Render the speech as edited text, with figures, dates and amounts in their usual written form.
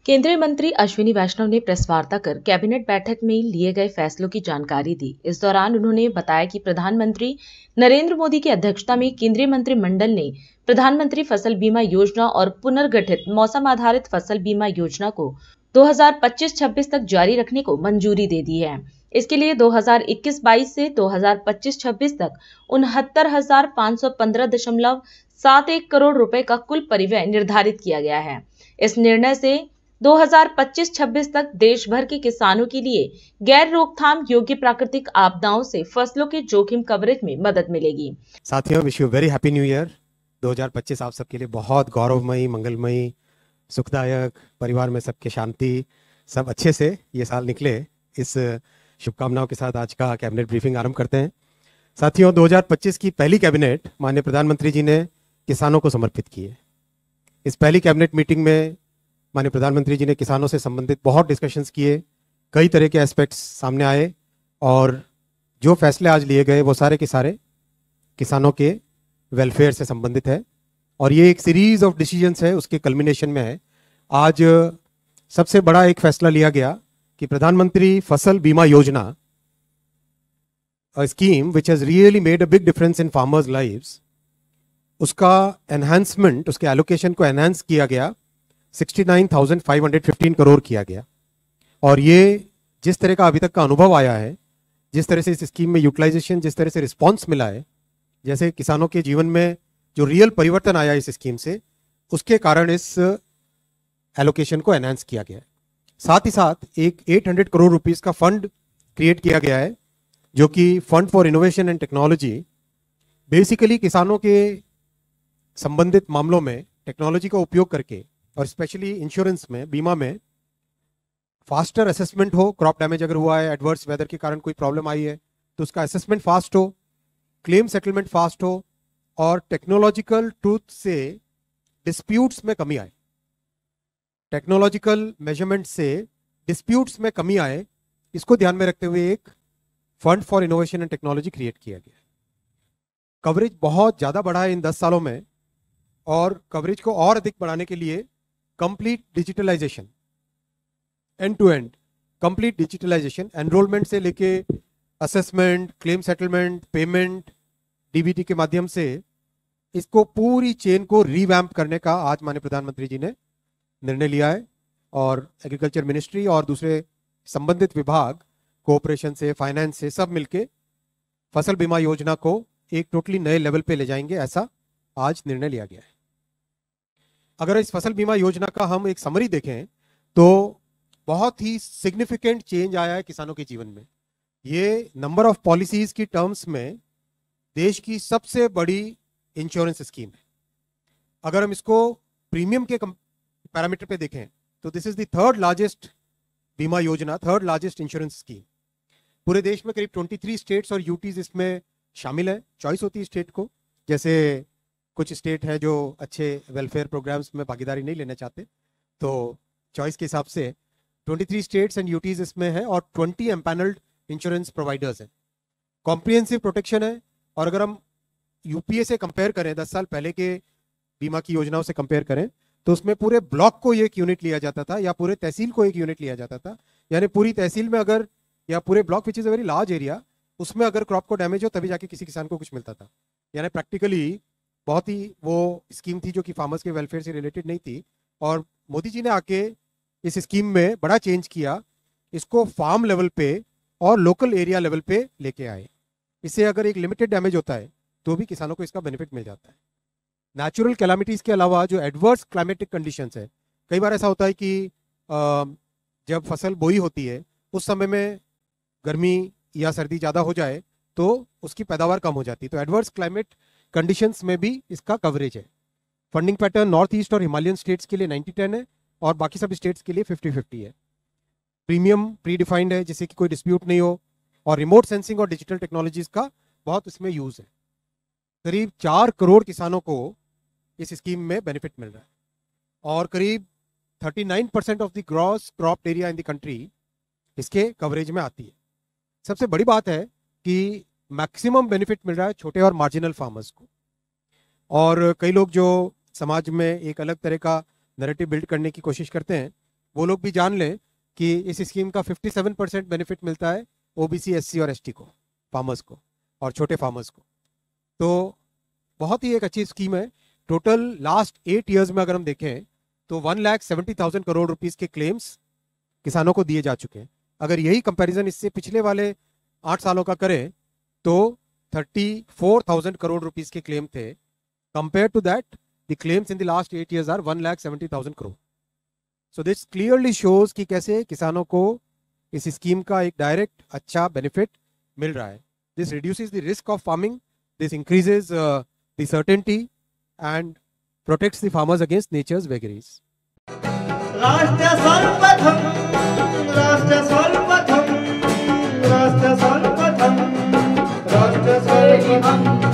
केंद्रीय मंत्री अश्विनी वैष्णव ने प्रेस वार्ता कर कैबिनेट बैठक में लिए गए फैसलों की जानकारी दी। इस दौरान उन्होंने बताया कि प्रधानमंत्री नरेंद्र मोदी की अध्यक्षता में केंद्रीय मंत्रिमंडल ने प्रधानमंत्री फसल बीमा योजना और पुनर्गठित मौसम आधारित फसल बीमा योजना को 2025-26 तक जारी रखने को मंजूरी दे दी है। इसके लिए 2021-22 से 2025-26 तक 69,515.71 करोड़ रुपए का कुल परिव्यय निर्धारित किया गया है। इस निर्णय से 2025-26 तक देश भर के किसानों के लिए गैर रोकथाम योग्य प्राकृतिक आपदाओं से फसलों के जोखिम कवरेज में मदद मिलेगी। साथियों, wish you very happy new year. 2025 आप सबके लिए बहुत गौरवमयी, मंगलमयी, सुखदायक, परिवार में सबके शांति, सब अच्छे से ये साल निकले। इस शुभकामनाओं के साथ आज का कैबिनेट ब्रीफिंग आरंभ करते हैं। साथियों, 2025 की पहली कैबिनेट माननीय प्रधानमंत्री जी ने किसानों को समर्पित की है। इस पहली कैबिनेट मीटिंग में माननीय प्रधानमंत्री जी ने किसानों से संबंधित बहुत डिस्कशंस किए, कई तरह के एस्पेक्ट्स सामने आए और जो फैसले आज लिए गए वो सारे के सारे किसानों के वेलफेयर से संबंधित है और ये एक सीरीज ऑफ डिसीजंस है, उसके कल्मिनेशन में है। आज सबसे बड़ा एक फैसला लिया गया कि प्रधानमंत्री फसल बीमा योजना, a scheme which has really made a big difference in farmers lives, उसका एनहांसमेंट, उसके एलोकेशन को एनहांस किया गया, 69,515 करोड़ किया गया। और ये जिस तरह का अभी तक का अनुभव आया है, जिस तरह से इस स्कीम में यूटिलाइजेशन, जिस तरह से रिस्पॉन्स मिला है, जैसे किसानों के जीवन में जो रियल परिवर्तन आया इस स्कीम से, उसके कारण इस एलोकेशन को एनहांस किया गया है। साथ ही साथ एक 800 करोड़ रुपीस का फंड क्रिएट किया गया है, जो कि fund for innovation and technology, basically किसानों के संबंधित मामलों में टेक्नोलॉजी का उपयोग करके और स्पेशली इंश्योरेंस में, बीमा में फास्टर असेसमेंट हो। क्रॉप डैमेज अगर हुआ है, एडवर्स वेदर के कारण कोई प्रॉब्लम आई है, तो उसका असेसमेंट फास्ट हो, क्लेम सेटलमेंट फास्ट हो और टेक्नोलॉजिकल ट्रूथ से डिस्प्यूट्स में कमी आए, टेक्नोलॉजिकल मेजरमेंट से डिस्प्यूट्स में कमी आए। इसको ध्यान में रखते हुए एक fund for innovation and technology create किया गया है। कवरेज बहुत ज़्यादा बढ़ा है इन 10 सालों में और कवरेज को और अधिक बढ़ाने के लिए complete digitalisation, end to end complete digitalisation, enrolment से लेके assessment, claim settlement, payment, DBT के माध्यम से इसको पूरी चेन को रीवैम्प करने का आज माननीय प्रधानमंत्री जी ने निर्णय लिया है। और एग्रीकल्चर मिनिस्ट्री और दूसरे संबंधित विभाग कोऑपरेशन से, फाइनेंस से सब मिलके फसल बीमा योजना को एक टोटली नए लेवल पे ले जाएंगे, ऐसा आज निर्णय लिया गया है। अगर इस फसल बीमा योजना का हम एक समरी देखें तो बहुत ही सिग्निफिकेंट चेंज आया है किसानों के जीवन में। ये नंबर ऑफ पॉलिसीज की टर्म्स में देश की सबसे बड़ी इंश्योरेंस स्कीम है। अगर हम इसको प्रीमियम के पैरामीटर पे देखें तो this is the third largest बीमा योजना, थर्ड लार्जेस्ट इंश्योरेंस स्कीम। पूरे देश में करीब 23 स्टेट्स और यूटीज इसमें शामिल है। चॉइस होती है स्टेट को, जैसे कुछ स्टेट है जो अच्छे वेलफेयर प्रोग्राम्स में भागीदारी नहीं लेना चाहते, तो चॉइस के हिसाब से 23 स्टेट्स एंड यूटीज इसमें है और 20 एम्पैनल्ड इंश्योरेंस प्रोवाइडर्स हैं। कॉम्प्रिहेंसिव प्रोटेक्शन है और अगर हम यूपीए से कंपेयर करें, 10 साल पहले के बीमा की योजनाओं से कंपेयर करें, तो उसमें पूरे ब्लॉक को एक यूनिट लिया जाता था या पूरे तहसील को एक यूनिट लिया जाता था। यानी पूरी तहसील में अगर, या पूरे block which is a very large area, उसमें अगर क्रॉप को डैमेज हो तभी जाके किसी किसान को कुछ मिलता था। यानी प्रैक्टिकली बहुत ही वो स्कीम थी जो कि फार्मर्स के वेलफेयर से रिलेटेड नहीं थी। और मोदी जी ने आके इस स्कीम में बड़ा चेंज किया, इसको फार्म लेवल पे और लोकल एरिया लेवल पे लेके आए। इससे अगर एक लिमिटेड डैमेज होता है तो भी किसानों को इसका बेनिफिट मिल जाता है। नेचुरल कैलामिटीज के अलावा जो एडवर्स क्लाइमेटिक कंडीशंस है, कई बार ऐसा होता है कि जब फसल बोई होती है उस समय में गर्मी या सर्दी ज़्यादा हो जाए तो उसकी पैदावार कम हो जाती है, तो एडवर्स क्लाइमेट कंडीशंस में भी इसका कवरेज है। फंडिंग पैटर्न नॉर्थ ईस्ट और हिमालयन स्टेट्स के लिए 90-10 है और बाकी सब स्टेट्स के लिए 50-50 है। प्रीमियम प्री डिफाइंड है जिससे कि कोई डिस्प्यूट नहीं हो और रिमोट सेंसिंग और डिजिटल टेक्नोलॉजीज का बहुत इसमें यूज है। करीब 4 करोड़ किसानों को इस स्कीम में बेनिफिट मिल रहा है और करीब 39% of the gross crop area in the country इसके कवरेज में आती है। सबसे बड़ी बात है कि मैक्सिमम बेनिफिट मिल रहा है छोटे और मार्जिनल फार्मर्स को। और कई लोग जो समाज में एक अलग तरह का नैरेटिव बिल्ड करने की कोशिश करते हैं, वो लोग भी जान लें कि इस स्कीम का 57% बेनिफिट मिलता है ओबीसी, एससी और एसटी को, फार्मर्स को और छोटे फार्मर्स को। तो बहुत ही एक अच्छी स्कीम है। टोटल लास्ट 8 ईयर्स में अगर हम देखें तो 1,70,000 करोड़ रुपीस के क्लेम्स किसानों को दिए जा चुके हैं। अगर यही कंपैरिजन इससे पिछले वाले 8 सालों का करें तो 34,000 करोड़ रुपीस के क्लेम थे। Compare to that the claims in the last 8 years are 1,70,000 crore. So this clearly shows कि कैसे किसानों को इस स्कीम का एक डायरेक्ट अच्छा बेनिफिट मिल रहा है। This reduces the risk of farming, this increases the certainty and protects the farmers against nature's vagaries. राष्ट्र सर्वप्रथम, राष्ट्र सर्वप्रथम, राष्ट्र सर्वप्रथम, राष्ट्र सर्वप्रथम।